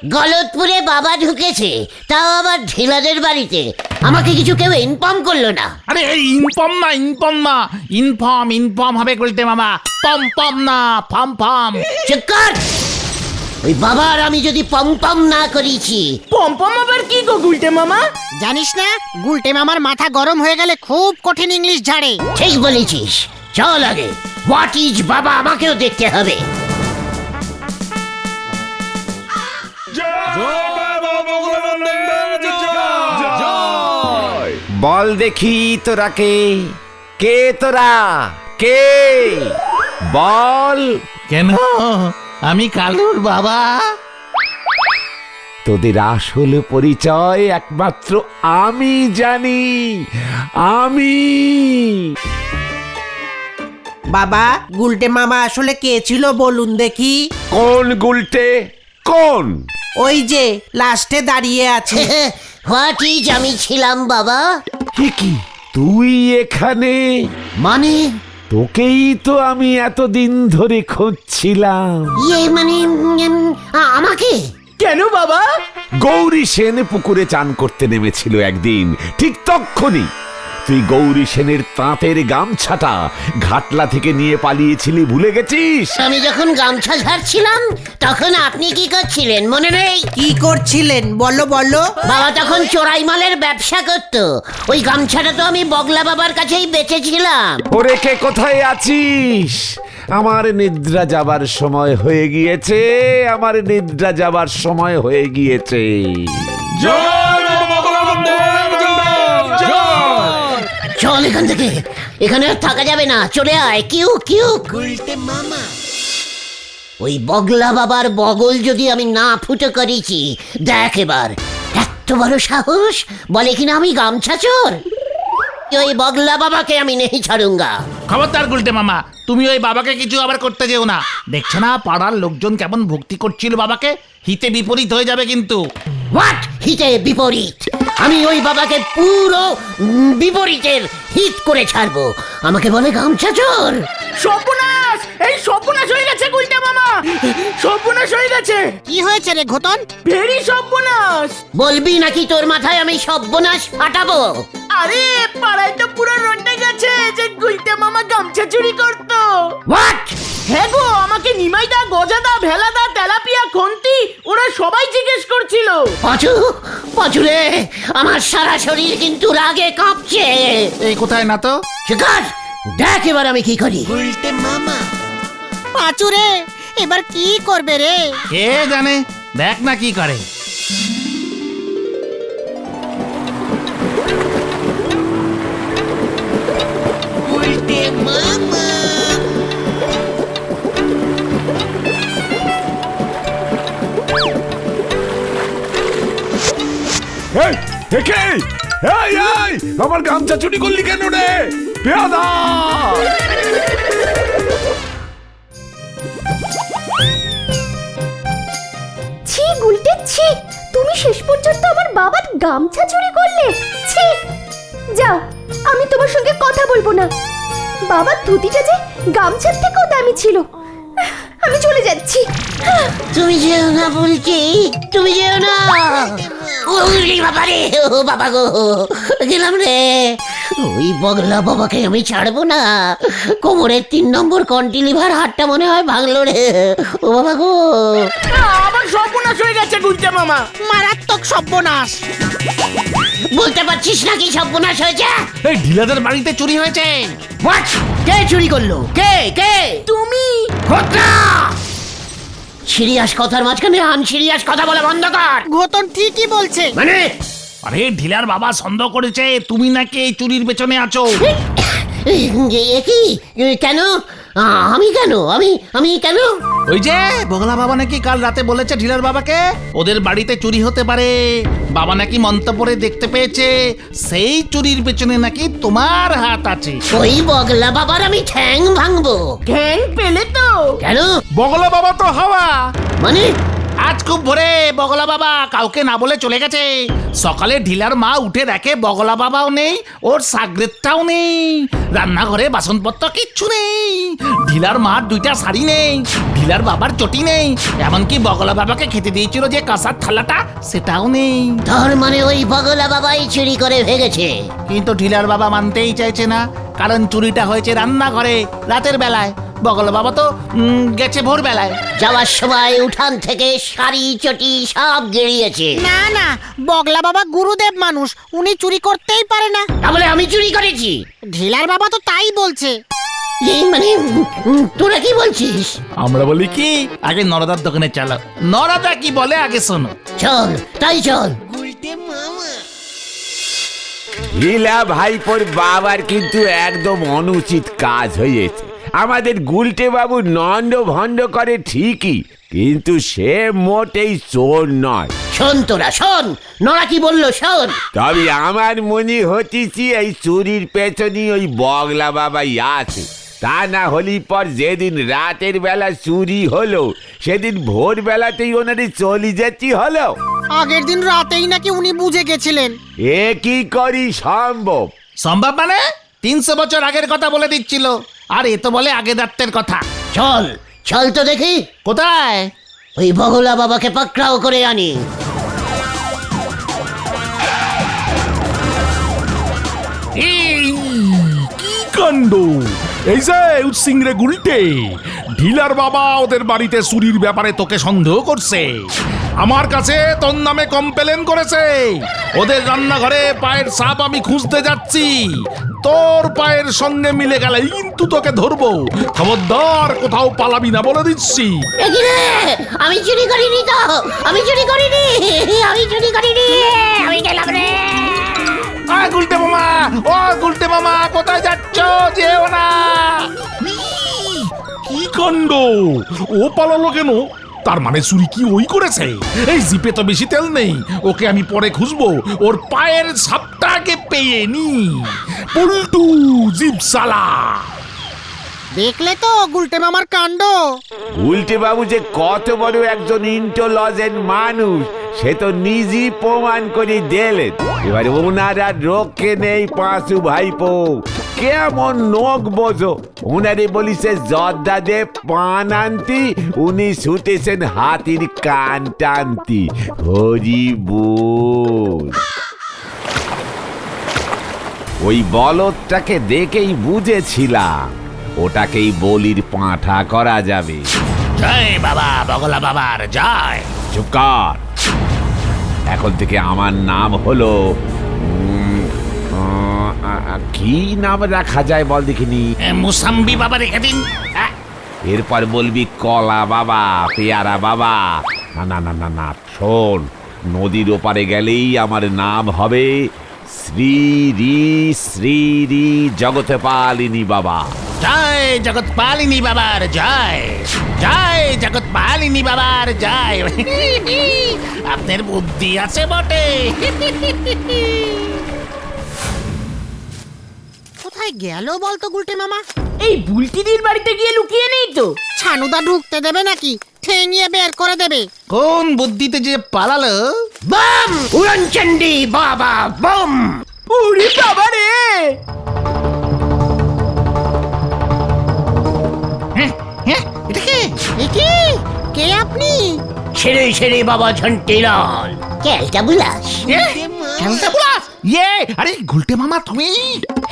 গলতপুরে বাবা ঢুকেছে, তাও আবার ঢিলাদের বাড়িতে। আমাকে কিছু কেউ ইনফর্ম করলো না। আরে ইনফর্ম না, ইনফর্ম হবে গুলটে মামা। পম পম না, ফাম ফাম। চুপ কর! ওই বাবা আর আমি যদি পম পম না করিছি। পম্পম আবার কি গো গুলটে মামা? জানিস না, গুলটে মামার মাথা গরম হয়ে গেলে খুব কঠিন ইংলিশ ঝাড়ে। ঠিক বলেছিস, চল আগে। হোয়াট ইজ বাবা আমাকেও দেখতে হবে। বল দেখি তোরা কে? কে তোরা? কে? বল। কেন? আমি কালুর বাবা। তোদের আসল পরিচয় একমাত্র আমি জানি। আমি। বাবা, গুলটে মামা আসলে কে ছিল বলুন দেখি? কোন গুলটে? কোন? ওই যে লাস্টে দাঁড়িয়ে আছে। হোয়াট ইজ আমি ছিলাম বাবা? কি তুই এখানে? মানে তোকেই তো আমি এতদিন ধরে খুঁজছিলাম। ইয়ে মানে আমাকে? কেন বাবা? গৌরী সেন পুকুরে চান করতে নেমেছিল একদিন, ঠিক তক্ষুনি তুই গৌরী সেনের তাঁতের গামছাটা ঘাটলা থেকে নিয়ে পালিয়েছিলি, ভুলে গেছিস? আমি যখন গামছা ঝাড়ছিলাম তখন আপনি কি করছিলেন মনে নেই? কি করছিলেন বলো বলো? বাবা তখন চোরাই মালের ব্যবসা করতো। ওই গামছাটা তো আমি বগলা বাবার কাছেই বেচেছিলাম। ওরে কে কোথায় আছিস? আমার নিদ্রা যাবার সময় হয়ে গিয়েছে, আমার নিদ্রা যাবার সময় হয়ে গিয়েছে। চল এখান থেকে, এখানে আর থাকা যাবে না। চলে আয়, কিউ কিউ। গুলটে মামা, ওই বগলা বাবার বগল যদি আমি না ফুটো করেছি, দেখ এবার। এত বড় সাহস, বলে কিনা আমি গামছা চোর। ওই বগলা বাবাকে আমি নেই ছাড়ুঙ্গা। খবরদার গুলটে মামা, তুমি ওই বাবাকে কিছু আবার করতে যেও না। দেখছো না পাড়ার লোকজন কেমন ভক্তি করছিল বাবাকে? হিতে বিপরীত হয়ে যাবে কিন্তু। হোয়াট হিতে বিপরীত? আমি ওই বাবাকে পুরো বিপরীতের হিত করে ছাড়বো। আমাকে বলে গামছা চোর। সর্বনাশ! এই সর্বনাশ হয়ে গেছে গুলটে মামা, সর্বনাশ হয়ে গেছে। কি হয়েছে রে ঘোতন? ভেরি সর্বনাশ। বলবি নাকি তোর মাথায় আমি সর্বনাশ ফাটাবো? আরে পাড়ায় তো পুরো রটে গেছে যে গুলটে মামা গামছা চুরি করতো। হোয়াট? হ্যাঁ গো, আমাকে নিমাইদা, গজাদা, ভেলাদা, তেলাপিয়া, খন্তি ওরা সবাই জিজ্ঞেস করছিল। পাঁচু, পাঁচু রে, আমার সারা শরীর কিন্তু রাগে কাঁপছে। এই কোথায় না তো? শিকার, দেখ এবার আমি কি করি। পাঁচু রে, এবার কি করবে রে? কে জানে, দেখ না কি করে। এই, একে! এই, এই, আমার গামছা চুরি করলি কেন রে বেয়াদা? ছি গুলটে ছি, তুমি শেষ পর্যন্ত আমার বাবার গামছা চুরি করলে? ছি! যাও, আমি তোমার সঙ্গে কথা বলবো না। বাবার ধুতিটা যে গামছার থেকেও দামি ছিল। আমি চলে যাচ্ছি। তুমি যেও না বলছি, তুমি যেও না। ওরে বাবা রে, ও বাবা গো, গেলাম রে। ওই বগলা বাবাকে আমি ছাড়বো না। কোমরের 3 নম্বর কন্টিলিভার হাতটা মনে হয় ভাঙলো রে। ও বাবা গো, আবার সর্বনাশ হয়ে গেছে গুলটে মামা। মারাত্মক সর্বনাশ। বলতে পারছিস না কি সর্বনাশ হয়েছে? এই ঢিলাদের বাড়িতে চুরি হয়েছে। হোয়াট? কে চুরি করলো? কে কে? তুমি। ঘটনা! সিরিয়াস কথার মাঝখানে আনসিরিয়াস কথা বলা বন্ধ কর। ঘোতন ঠিকই বলছে। মানে আরে ঢিলার বাবা সন্দেহ করেছে তুমি নাকি এই চুরির পেছনে আছো। এ কি? কেন? আমি কেন? আমি কেন? ওই যে বগলা বাবা নাকি কাল রাতে বলেছে ঢিলার বাবাকে ওদের বাড়িতে চুরি হতে পারে। বাবা নাকি মন্তব্যে দেখতে পেয়েছে সেই চুরির পেছনে নাকি তোমার হাত আছে। ওই বগলা বাবার আমি ঠ্যাং ভাঙবো। ঠ্যাং পেলে তো? কেন? বগলা বাবা তো হাওয়া। মানে আজ খুব ভোরে বগলা বাবা কাউকে না বলে চলে গেছে। সকালে ঢিলার মা উঠে দেখে বগলা বাবাও নেই, ওর সাগরেদটাও নেই, রান্নাঘরে বাসনপত্র কিচ্ছু নেই, ঢিলার মার 2টা শাড়ি নেই, ঢিলার বাবার চটি নেই, এমনকি বগলা বাবাকে খেতে দিয়েছিল যে কাঁসার থালাটা সেটাও নেই। তার মানে ওই বগলা বাবাই চুরি করে ভেগেছে। কিন্তু ঢিলার বাবা মানতেই চাইছে না, কারণ চুরিটা হয়েছে রান্নাঘরে রাতের বেলায়। বগলা বাবা তো গেছে ভোরবেলায়। যাওয়ার সময় উঠান থেকে শাড়ি চটি সব গেড়িয়েছে। না না, বগলা বাবা গুরুদেব মানুষ, উনি চুরি করতেই পারে না। তাহলে আমি চুরি করেছি? ঢিলার বাবা তো তাই বলছে। এই মানে তোরা কি বলছিস? আমরা বলি কি, আগে নরদার দোকানে চলো, নরদা কি বলে আগে শোনো। চল তাই চল। ঢিলা ভাইপোর বাবার কিন্তু একদম অনুচিত কাজ হয়েছে। আমাদের গুলটে বাবু নন্দ ভণ্ড করে ঠিকই, কিন্তু সে মোটেই চোর নয়। শোন তোরা শোন, নরা কি বললো শোন। তবে আমার মনে হচ্ছে এই চুরির পেছনে ওই বগলা বাবাই আছে। তা না হলি পর যেদিন রাতের বেলা চুরি হলো সেদিন ভোরবেলাতেই ওনারে চলে যেতে হলো। আগের দিন রাতেই নাকি উনি বুঝে গেছিলেন। এ কি করি সম্ভব? সম্ভব মানে 300 বছর আগের কথা বলে দিচ্ছিল, আর এ তো বলে আগে রাত্রের কথা। চল চল তো দেখি কোথায়? ওই বগলা বাবাকে পাকড়াও করে আনি। কি কাণ্ড! এই যে উৎসিংরে গুলটে, ঢিলার বাবা ওদের বাড়িতে চুরির ব্যাপারে তোকে সন্দেহ করছে। আমার কাছে তোর নামে কমপ্লেন করেছে। ওদের রান্নাঘরে পায়ের ছাপ আমি খুঁজতে যাচ্ছি, তোর পায়ের সঙ্গে মিলে গেলে কিন্তু তোকে ধরবো। খবরদার কোথাও পালাবি না বলে দিচ্ছি। একি রে, আমি চুরি করিনি তো, আমি চুরি করিনি, আমি চুরি করিনি, আমি গেলাম রে। গুলটে মামা, ও গুলটে মামা, কোথায় যাচ্ছ? যেও না। কি কাণ্ড! ও পালালো কেন? তার মানে চুরি কি ওই করেছে? এই জিপে তো বেশি তেল নেই, ওকে আমি পরে খুঁজবো। ওর পায়ের ছাপটাকে পেয়ে নি। পল্টু জিপ সালা! দেখলে তো গুলটে মামার কাণ্ড। উল্টে বাবু যে কত বড় একজন ইন্টেলিজেন্ট মানুষ সে তো নিজেই প্রমাণ করে দিলেন। এবারে ওনার আর রক্ষে নেই পাঁচু ভাইপো। কেমন নখ বোঝো, ওনারে বলিছে জর্দা দে পান আনতি, উনি ছুটেছেন হাতির কান টানতি। হরি বল। ওই বলদটাকে দেখেই বুঝেছিলাম ওটাকেই বলির পাঁঠা করা যাবে। জয় বাবা বগলা বাবার জয়। চুপ কর। এখন থেকে আমার নাম হলো কি নাম রাখা যায় বল দেখিনি? মুসাম্বি বাবা রেখে দিন। এরপর বলবি কলা বাবা, পেয়ারা বাবা। না না না না না, শোন, নদীর ওপারে গেলেই আমার নাম হবে শ্রী রি শ্রী রি জগৎপালিনী বাবা। জয় জগৎপালিনী বাবার জয়, জয় জগৎপালিনী বাবার জয়। আপনার বুদ্ধি আছে বটে। কোথায় গেল বলতো গুলটে মামা? এই বুলটিদির বাড়িতে গিয়ে লুকিয়ে নেই তো? ছানুদা ঢুকতে দেবে নাকি? ঠেঙিয়ে বের করে দেবে। কোন বুদ্ধিতে যে পালালো। বাম উড়নচণ্ডী বাবা বম। ওরে বাবা রে! এটা কে? একি কে আপনি? ছেড়ে ছেড়ে বাবা ঝন্টিলাল ক্যালটা বুলাস। খেলতে বলা? ইয়ে, আরে গুলটে মামা তুমি?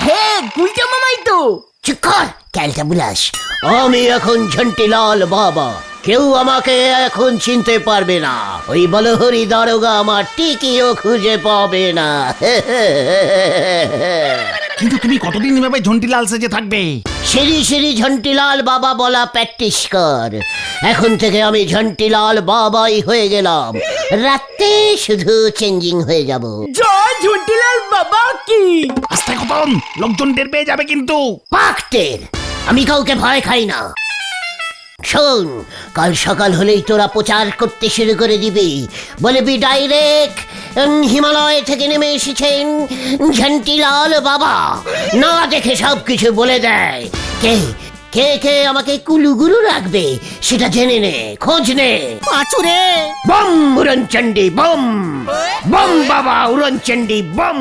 হ্যাঁ, গুলটে মামাই তো। চুপ কর ক্যালটা বুলাস। আমি এখন ঝন্টিলাল বাবা, কেউ আমাকে এখন চিনতে পারবে না। ওই বলহরি দারোগা আমার টিকিও খুঁজে পাবে না। কিন্তু তুমি কতদিন এভাবে ঝন্টিলাল সেজে থাকবে? শ্রী শ্রী ঝন্টিলাল বাবা বলা প্র্যাকটিস কর। এখন থেকে আমি ঝন্টিলাল বাবাই হয়ে গেলাম, রাতে শুধু চেঞ্জিং হয়ে যাব। জয় ঝন্টিলাল বাবা কি! আস্তে কতন, লোকজন টের পেয়ে যাবে কিন্তু। পাকতের আমি কাউকে ভয় খাই না। শোন, কাল সকাল হলেই তোরা প্রচার করতে শুরু করে দিবি, বলবি ডাইরেক্ট হিমালয় থেকে নেমে এসেছেন ঝন্টিলাল বাবা। না দেখে সব কিছু বলে দেয়। কে কে কে আমাকে কুলুগুরু রাখবে সেটা জেনে নে, খোঁজ নে। পাঁচু রে, বম উড়নচণ্ডী বম, বম বাবা উড়নচণ্ডী বম।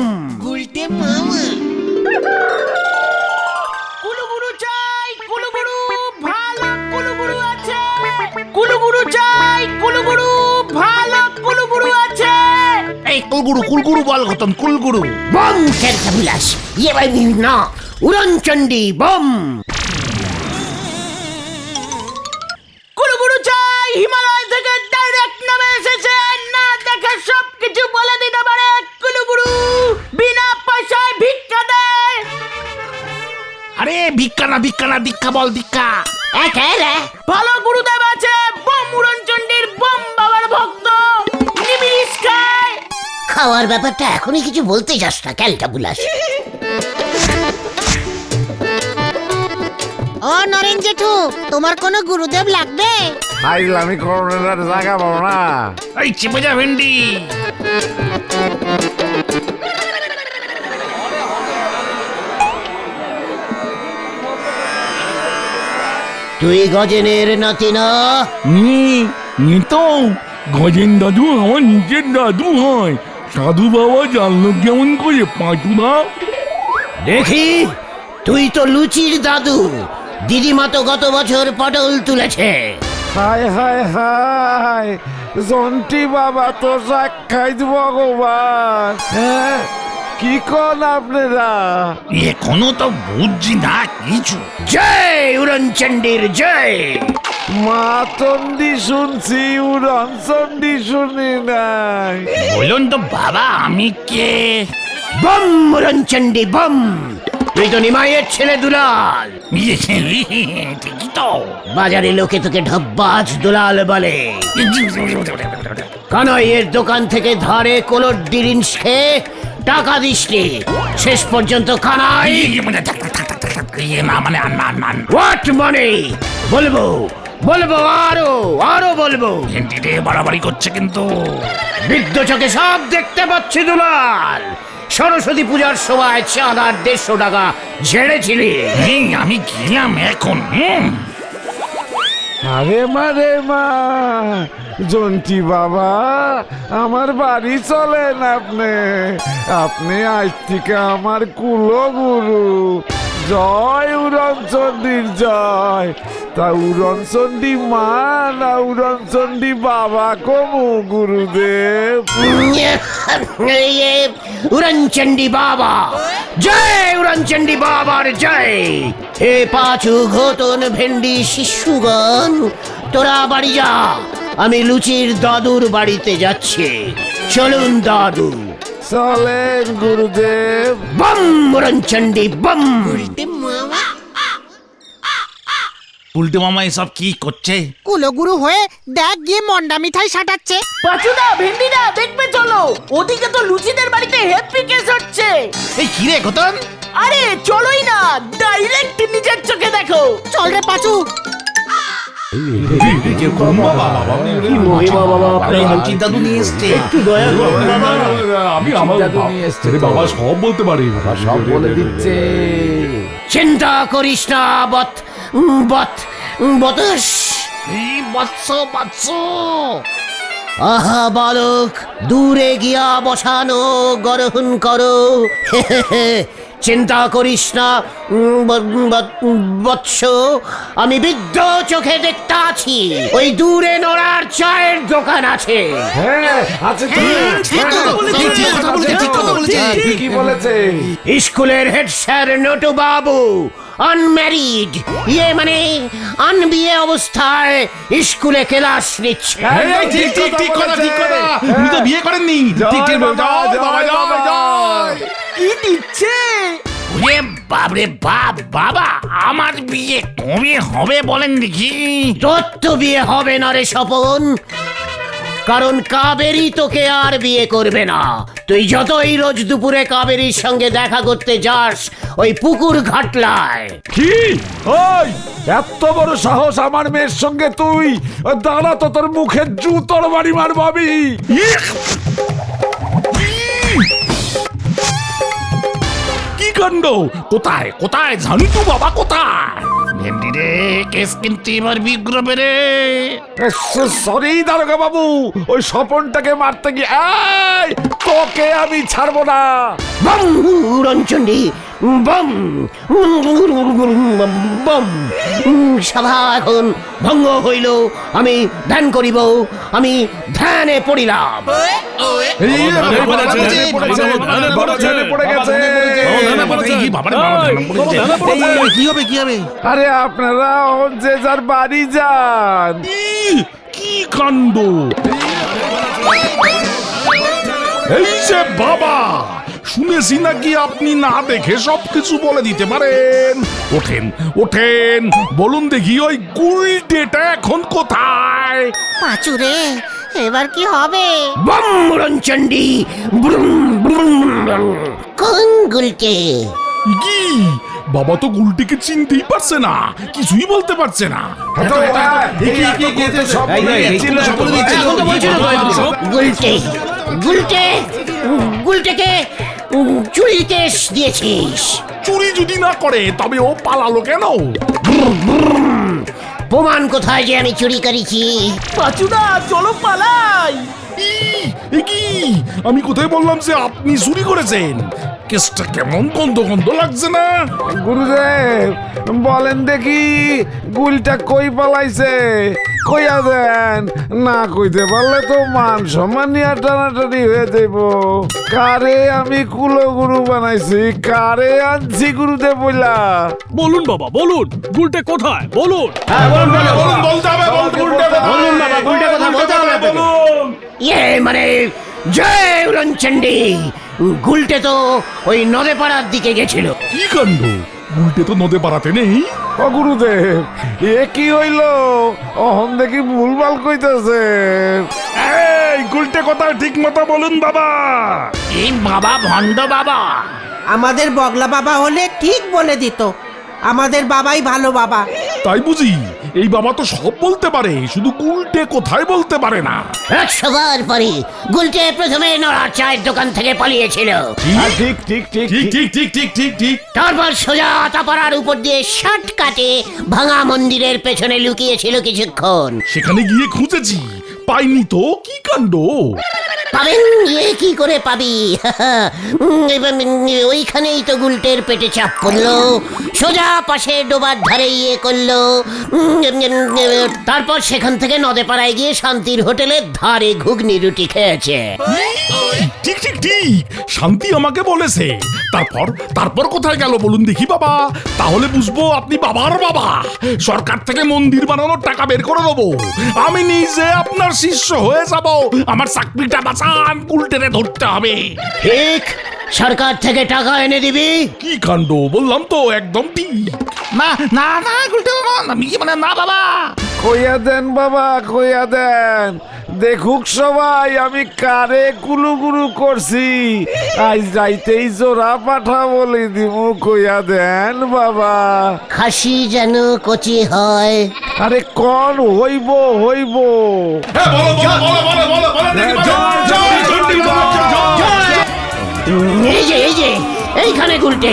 কুলুগুরু চাই, কুলুগুরু ভালো কুলুগুরু আছে। কুলুগুরু চাই, কুলুগুরু ভালো কুলুগুরু আছে। এই কুলগুরু বল ঘটন কুলগুরু। বম ক্যান্টাবুলাস ইয়ে বাই না, উড়নচণ্ডী বম। কুলুগুরু চাই, হিমালয় থেকে ডাইরেক্ট নামে এসেছে, না দেখে সবকিছু বলে দিতে পারে। কুলুগুরু বিনা পয়সায় ভিক্ষা দেয়। আরে ভিক্ষা না দীক্ষা বল, দীক্ষা। একেরে ভালো গুরুদেব আছে, বম উড়নচণ্ডীর বম বাবার ভক্ত, নিমিষ খায়। খাওয়ার ব্যাপারটা এখনই কিছু বলতে যাস না ক্যালটাবুলাস। ও নরেন জেঠু, তোমার কোনো গুরুদেব লাগবে? ফাইজলামি করোনার জায়গা পাবো না। এই চেপে যা ভেন্ডি। তুই গজেনের নাতি না? তো গজেন দাদু আমার নিজের দাদু হয়। সাধু বাবা জানলো কেমন করে পাঁচুদা? দেখি তুই তো লুচির দাদু, দিদিমা তো গত বছর পটল তুলেছে। হায় হায় হায়, জন্টি বাবা তো সাক্ষাৎ ভগবান। হ্যাঁ, কি কন আপনারা? এখনো তো বুঝছি না কিছু। জয় উড়নচণ্ডীর জয়। মা চণ্ডী শুনছি, উড়ন চণ্ডী শুনি নাই। বলুন তো বাবা আমি কে? বম উড়নচণ্ডী বম, তুই তো নিমাইয়ের ছেলে দুলাল। ঠিকই তো। বাজারে লোকে তোকে ঢব্বাজ দুলাল বলে। কানাইয়ের দোকান থেকে ধারে কোলর ডিরিন্স খেয়ে টাকা দিসনি, শেষ পর্যন্ত কানাই। না মানে হোয়াট মানে? বলবো বলবো আরো বলবো। ভেন্ডিতে বাড়াবাড়ি করছে কিন্তু। বৃদ্ধ চোখে সব দেখতে পাচ্ছি দুলাল। সরস্বতী পূজার সময় চাঁদ আর 150 টাকা ঝেড়েছিলি। এই আমি গেলাম এখন। আরে মারে মা, জন্টি বাবা আমার বাড়ি চলেন আপনি। আপনি আজ থেকে আমার কুলগুরু। জয় উড়নচণ্ডীর জয়। তা উড়নচণ্ডী মা না উড়নচণ্ডী বাবা কমু গুরুদেব? উড়নচণ্ডী বাবা জয়, উড়নচণ্ডী বাবার জয়। হে পাঁচু ঘটন ভেন্ডি শিশুগণ, তোরা বাড়ি যা, আমি লুচির দাদুর বাড়িতে যাচ্ছি। চলুন দাদু। চলেন গুরুদেব। বম উড়নচণ্ডী বম। উল্টে মামা এসব কি করছে? কুলগুরু হয়ে দেখ গিয়ে মন্ডা মিঠাই সাটাচ্ছে। পাচুদা ভেন্ডিদা দেখবে চলো, ওদিকে তো লুচিদের বাড়িতে হ্যাপি কেস হচ্ছে। এই কি রে ঘটন? আরে চলোই না, ডাইরেক্ট নিজের চোখে দেখো। চল রে পাঁচু। দাদু নিয়ে এসছে। আমি আমার বাবা সব বলতে পারি, সব বলে দিচ্ছে। চিন্তা করিস না বৎ বৎ বতস। এই বৎস আহা বালক, দূরে গিয়া বসানো গ্রহণ করো। চিন্তা করিস না বৎস, আমি বৃদ্ধ চোখে দেখতে আছি। ওই দূরে নড়ার চায়ের দোকান আছে। হ্যাঁ আছে তো। ঠিকই বলেছে। স্কুলের হেড স্যার নটু বাবু আনম্যারিড, ইয়ে মানে আনবিয়ে অবস্থায় স্কুলে ক্লাস নিচ্ছে। ঠিক কথা। উনি তো বিয়ে করেননি। কি দিচ্ছে? ওরে বাপরে বাবা আমার বিয়ে কবে হবে বলেন দেখি? তোর তো বিয়ে হবে না রে স্বপন, কারণ কাবেরী তোকে আর বিয়ে করবে না। তুই যতই রোজ দুপুরে কাবেরীর সঙ্গে দেখা করতে যাস ওই পুকুর ঘাটলায়। কি ওই এত বড় সাহস আমার মেয়ের সঙ্গে তুই? দাঁড়া তো, তোর মুখে জুতোর বাড়ি মারবাবি। কি কাণ্ড! কোথায় ঝান্টু বাবা কোথায়? ভেন্ডি রে, কেস কিন্তু এবার বিগ্রবে রে। সরি দারোগা বাবু, ওই স্বপনটাকে মারতে গিয়ে এই, তোকে আমি ছাড়বো না। বম রঞ্চন্ডী বম বম। সভা এখন ভঙ্গ হইল, আমি ধ্যান করিব, আমি ধ্যানে পড়িলাম। কি হবে কি হবে? আরে আপনারা যে যার বাড়ি যান। কি কাণ্ড! এই যে বাবা, শুনেছি নাকি আপনি না দেখে সবকিছু বলে দিতে পারেন। ওঠেন ওঠেন, বলুন দেখি ওই গুলটেটা এখন কোথায়? পাঁচুরে, এবার কি হবে? বম রঞ্চন্ডী কোন গুলকে? কি বাবা তো গুলটিকে চিনতেই পারছে না, কিছুই বলতে পারছে না। গুলটে গুলটে গুলটেকে চুরি কেস দিয়েছিস। চুরি যদি না করে তবে ও পালালো কেন? প্রমাণ কোথায় যে আমি চুরি করেছি? পাচুদা চলো পালাই। এ কি, আমি কোথায় বললাম যে আপনি চুরি করেছেন? কেসটা কেমন গন্ধ গন্ধ লাগছে না? গুরুদেব বলেন দেখি, গুলটা কই পালাইছে? কইয়া দেন, না কইতে পারলে তো মান সম্মান নিয়ে টানাটানি হয়ে যাইব। কারে আমি কুলো গুরু বানাইছি, কারে আনছি গুরুদেব বইলা? বলুন বাবা বলুন, গুলটে কোথায় বলুন। বলুন, বলতে হবে, বলুন বাবা, গুলটা কথা বলতে হবে, বলুন। ইয়ে মানে জয় রঞ্চন্ডী, গুলটে তো ওই নদে পাড়ার দিকে গেছিল। কি কাণ্ড! গুলটে তো নদে পাড়াতে নেই। ও গুরুদেব, এ কি হইল? অহন দেখি ভুলভাল কইতাছে। এই গুলটে কথা ঠিক মতো বলুন বাবা। এই বাবা ভণ্ড বাবা। আমাদের বগলা বাবা হলে ঠিক বলে দিত। আমাদের বাবাই ভালো বাবা। তাই বুঝি? এই বাবা তো সব বলতে পারে, শুধু গুলটে কোথায় বলতে পারে না। 100 বার পরে গুলটে প্রথমে নড়ার চায়ের দোকান থেকে পালিয়েছিল, ঠিক ঠিক ঠিক ঠিক ঠিক ঠিক ঠিক ঠিক ঠিক। তারপর সোজা তাপাড়ার উপর দিয়ে শর্টকাটে ভাঙা মন্দিরের পেছনে লুকিয়েছিল কিছুক্ষণ। সেখানে গিয়ে খুঁজেছি, পাইনি তো। কি কাণ্ড! পাবেন ইয়ে কি করে পাবি? ওইখানেই তো গুলটের পেটে চাপ পড়লো, সোজা পাশে ডোবার ধারে ইয়ে করলো। তারপর সেখান থেকে নদে পাড়ায় গিয়ে শান্তির হোটেলের ধারে ঘুগনি রুটি খেয়েছে। ঠিক ঠিক ঠিক, শান্তি আমাকে বলেছে। তারপর তারপর কোথায় গেল বলুন দেখি বাবা, তাহলে বুঝবো আপনি বাবার বাবা। সরকার থেকে মন্দির বানানোর টাকা বের করে দেবো, আমি নিজে আপনার শিষ্য হয়ে যাব। আমার চাকরিটা বাঁচান, গুলটেরে ধরতে হবে। ঠিক, সরকার থেকে টাকা এনে দিবি? কি কাণ্ড! বললাম তো একদম ঠিক। না না না গুলটে বাবা, মানে না বাবা। কইয়া দেন বাবা, কইয়া দেন। দেখুক সবাই আমি কারে কুলুগুরু করছি। আজ যাইতেই জোড়া পাঠা বলে দিব, কইয়া দেন বাবা। খাসি যেন কচি হয়। আরে কন হইব হইব। এই যে এইখানে গুলটে,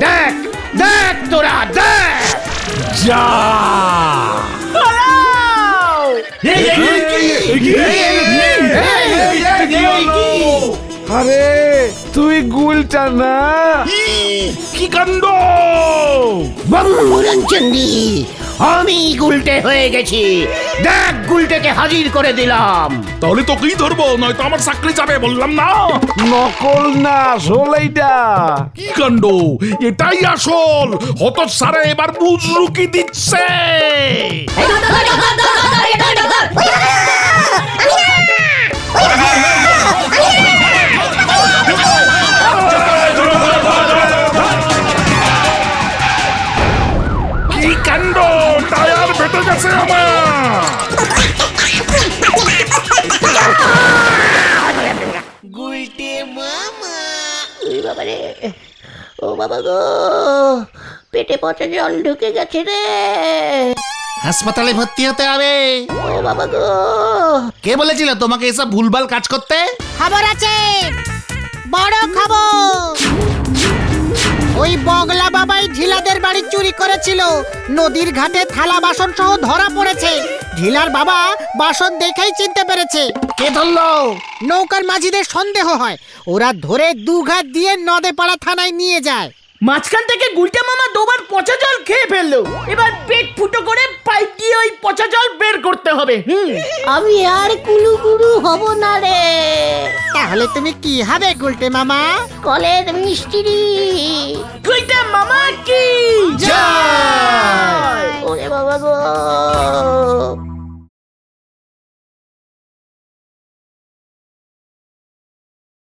দেখ দেখ তোরা দেখ। যা আরে তুই গুলটা না? কি কাণ্ড! বঙ্গুরঞ্চন্ডী, আমি গুলটে হয়ে গেছি। দেখ গুলটেকে হাজির করে দিলাম। তাহলে তোকেই ধরবো, নয়তো আমার চাকরি যাবে, বললাম না। নকল না, আসল এইটা। কি কাণ্ড! এটাই আসল। হতচ্ছাড়া এবার বুঝরু কি দিচ্ছে। কি কাণ্ড! টায়ার ফেটে গেছে আমার। ওই বাবা রে, ও বাবা গো, পেটে পচা জল ঢুকে গেছে রে। হাসপাতালে ভর্তি হতে হবে। ও বাবা গো, কে বলেছিল তোমাকে এসব ভুলভাল কাজ করতে? খবর আছে, বড় খবর। ওই বগলা বাবাই ঢিলাদের বাড়ি চুরি করেছিল। নদীর ঘাটে থালা বাসন সহ ধরা পড়েছে। ঢিলার বাবা বাসন দেখেই চিনতে পেরেছে। কে ধরলো? নৌকার মাঝিদের সন্দেহ হয়, ওরা ধরে দুঘাত দিয়ে নদেপাড়া থানায় নিয়ে যায়। মাঝখান থেকে গুলটে মামা দুবার পচা জল খেয়ে ফেললো। এবার পেট ফুটো করে পাইপ দিয়ে ওই পচা জল বের করতে হবে। আমি আর কুলুগুরু হব না রে। তাহলে তুমি কি হবে গুলটে মামা? কলের মিস্ত্রি। গুলটে মামা